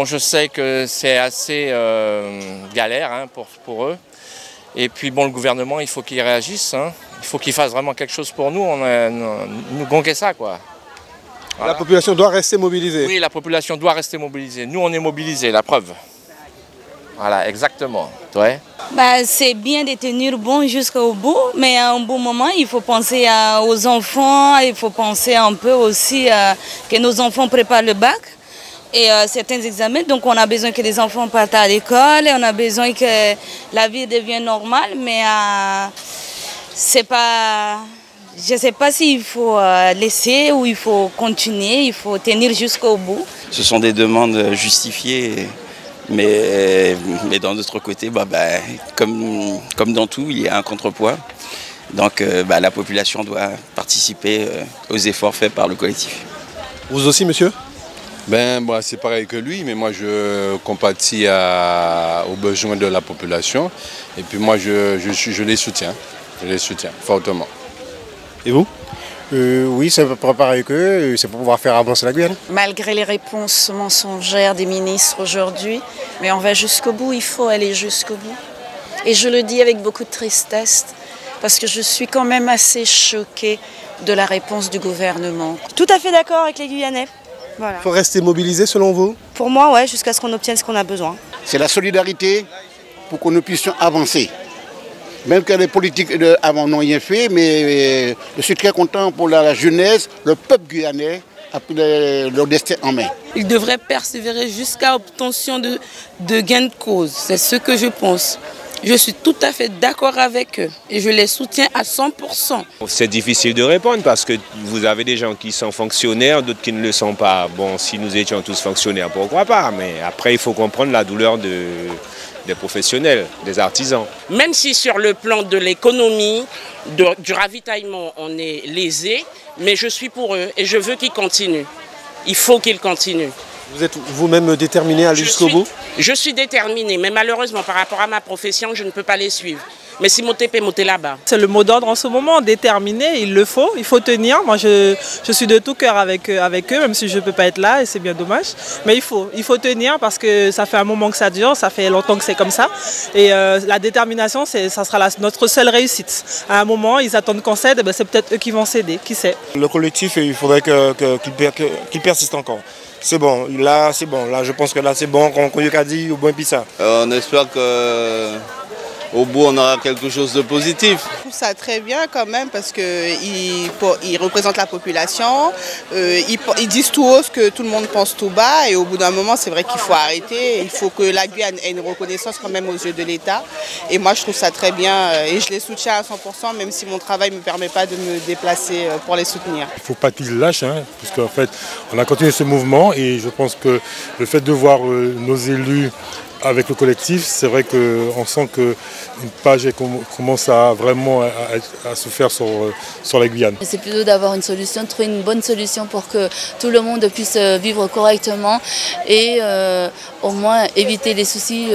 Je sais que c'est assez galère hein, pour eux. Et puis bon, le gouvernement, il faut qu'il réagisse. Hein. Il faut qu'il fasse vraiment quelque chose pour nous. Nous gonquer ça, quoi. Voilà. La population doit rester mobilisée. Oui, la population doit rester mobilisée. Nous, on est mobilisés, la preuve. Voilà, exactement. Ouais. C'est bien de tenir bon jusqu'au bout, mais à un bon moment, il faut penser aux enfants, il faut penser un peu aussi que nos enfants préparent le bac et certains examens. Donc on a besoin que les enfants partent à l'école, on a besoin que la vie devienne normale, mais c'est pas... Je ne sais pas s'il faut laisser ou il faut continuer, il faut tenir jusqu'au bout. Ce sont des demandes justifiées. Mais d'un autre côté, comme dans tout, il y a un contrepoids. Donc la population doit participer aux efforts faits par le collectif. Vous aussi, monsieur? Moi, c'est pareil que lui, mais moi je compatis aux besoins de la population. Et puis moi, je les soutiens fortement. Et vous? Oui, c'est à peu près pareil qu'eux, c'est pour pouvoir faire avancer la Guyane. Malgré les réponses mensongères des ministres aujourd'hui, mais on va jusqu'au bout, il faut aller jusqu'au bout. Et je le dis avec beaucoup de tristesse, parce que je suis quand même assez choquée de la réponse du gouvernement. Tout à fait d'accord avec les Guyanais. Voilà. Il faut rester mobilisé selon vous? Pour moi, ouais, jusqu'à ce qu'on obtienne ce qu'on a besoin. C'est la solidarité pour que nous puissions avancer. Même que les politiques avant n'ont rien fait, mais je suis très content pour la jeunesse, le peuple guyanais a pris leur destin en main. Ils devraient persévérer jusqu'à l'obtention de gains de cause, c'est ce que je pense. Je suis tout à fait d'accord avec eux et je les soutiens à 100%. C'est difficile de répondre parce que vous avez des gens qui sont fonctionnaires, d'autres qui ne le sont pas. Bon, si nous étions tous fonctionnaires, pourquoi pas? Mais après, il faut comprendre la douleur des professionnels, des artisans. Même si sur le plan de l'économie, du ravitaillement, on est lésé, mais je suis pour eux et je veux qu'ils continuent. Il faut qu'ils continuent. Vous êtes vous-même déterminé à aller jusqu'au bout? Je suis déterminée, mais malheureusement, par rapport à ma profession, je ne peux pas les suivre. Mais si monter peut monter là-bas. C'est le mot d'ordre en ce moment, déterminé, il faut tenir. Moi, je suis de tout cœur avec eux, même si je ne peux pas être là et c'est bien dommage. Mais il faut tenir parce que ça fait un moment que ça dure, ça fait longtemps que c'est comme ça. Et la détermination, ça sera notre seule réussite. À un moment, ils attendent qu'on cède, c'est peut-être eux qui vont céder, qui sait. Le collectif, il faudrait qu'il persiste encore. C'est bon, là je pense que là c'est bon, qu'on y a dit au bon pissa. On espère qu'au bout on aura quelque chose de positif. Je trouve ça très bien quand même parce qu'ils représentent la population, ils disent tout haut ce que tout le monde pense tout bas et au bout d'un moment c'est vrai qu'il faut arrêter, il faut que la Guyane ait une reconnaissance quand même aux yeux de l'État et moi je trouve ça très bien et je les soutiens à 100% même si mon travail ne me permet pas de me déplacer pour les soutenir. Il ne faut pas qu'ils lâchent, parce qu'en fait on a continué ce mouvement et je pense que le fait de voir nos élus avec le collectif, c'est vrai qu'on sent qu'une page commence à vraiment à se faire sur la Guyane. C'est plutôt d'avoir une solution, de trouver une bonne solution pour que tout le monde puisse vivre correctement et au moins éviter les soucis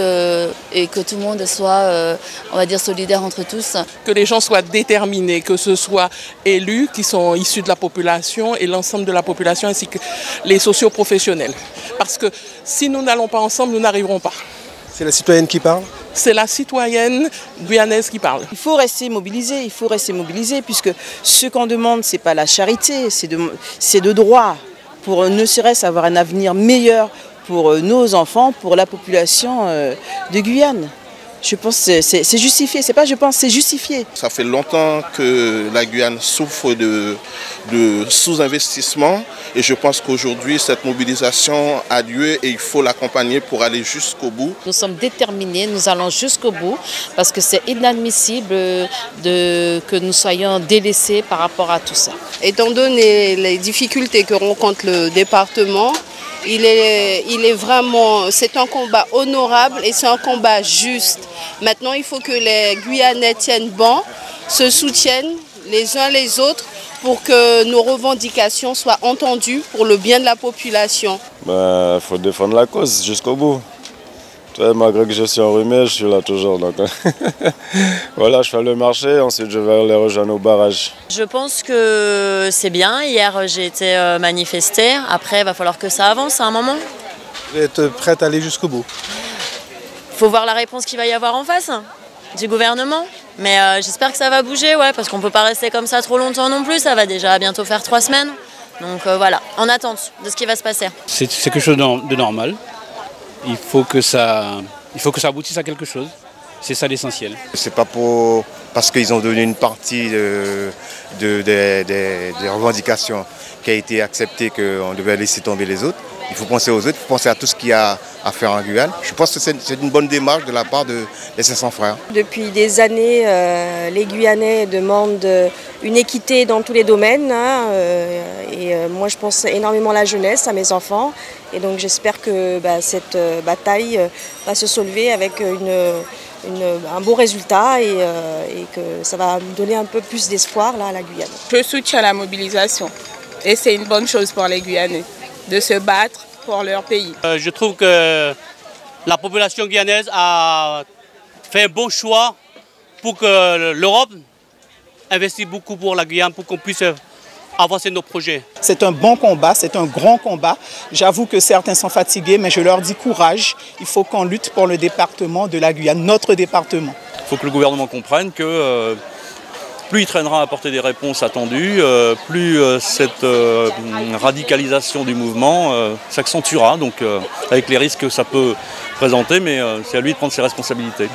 et que tout le monde soit, on va dire, solidaire entre tous. Que les gens soient déterminés, que ce soit élus qui sont issus de la population et l'ensemble de la population ainsi que les socioprofessionnels. Parce que si nous n'allons pas ensemble, nous n'arriverons pas. C'est la citoyenne qui parle? C'est la citoyenne guyanaise qui parle. Il faut rester mobilisé, puisque ce qu'on demande, ce n'est pas la charité, c'est de droit, pour ne serait-ce avoir un avenir meilleur pour nos enfants, pour la population de Guyane. Je pense que c'est justifié, c'est justifié. Ça fait longtemps que la Guyane souffre de sous-investissement et je pense qu'aujourd'hui cette mobilisation a lieu et il faut l'accompagner pour aller jusqu'au bout. Nous sommes déterminés, nous allons jusqu'au bout parce que c'est inadmissible que nous soyons délaissés par rapport à tout ça. Étant donné les difficultés que rencontre le département, c'est un combat honorable et c'est un combat juste. Maintenant, il faut que les Guyanais tiennent bon, se soutiennent les uns les autres pour que nos revendications soient entendues pour le bien de la population. Il faut défendre la cause jusqu'au bout. Malgré que je suis enrhumé, je suis là toujours. Donc, voilà, je fais le marché, ensuite je vais les rejoindre au barrage. Je pense que c'est bien. Hier, j'ai été manifester. Après, il va falloir que ça avance à un moment. Vous êtes prête à aller jusqu'au bout? Il faut voir la réponse qu'il va y avoir en face du gouvernement. Mais j'espère que ça va bouger, ouais, parce qu'on ne peut pas rester comme ça trop longtemps non plus. Ça va déjà bientôt faire 3 semaines. Donc voilà, en attente de ce qui va se passer. C'est quelque chose de normal. Il faut que ça aboutisse à quelque chose. C'est ça l'essentiel. C'est pas parce qu'ils ont donné une partie des revendications qui a été acceptée qu'on devait laisser tomber les autres. Il faut penser aux autres, il faut penser à tout ce qu'il y a à faire en Guyane. Je pense que c'est une bonne démarche de la part des 500 frères. Depuis des années, les Guyanais demandent une équité dans tous les domaines. Moi, je pense énormément à la jeunesse, à mes enfants. Et donc, j'espère que cette bataille va se soulever avec un beau résultat et que ça va donner un peu plus d'espoir à la Guyane. Je soutiens la mobilisation et c'est une bonne chose pour les Guyanais de se battre pour leur pays. Je trouve que la population guyanaise a fait un bon choix pour que l'Europe investisse beaucoup pour la Guyane, pour qu'on puisse avancer nos projets. C'est un bon combat, c'est un grand combat. J'avoue que certains sont fatigués, mais je leur dis courage. Il faut qu'on lutte pour le département de la Guyane, notre département. Il faut que le gouvernement comprenne que plus il traînera à apporter des réponses attendues, plus cette radicalisation du mouvement s'accentuera, donc avec les risques que ça peut présenter, mais c'est à lui de prendre ses responsabilités.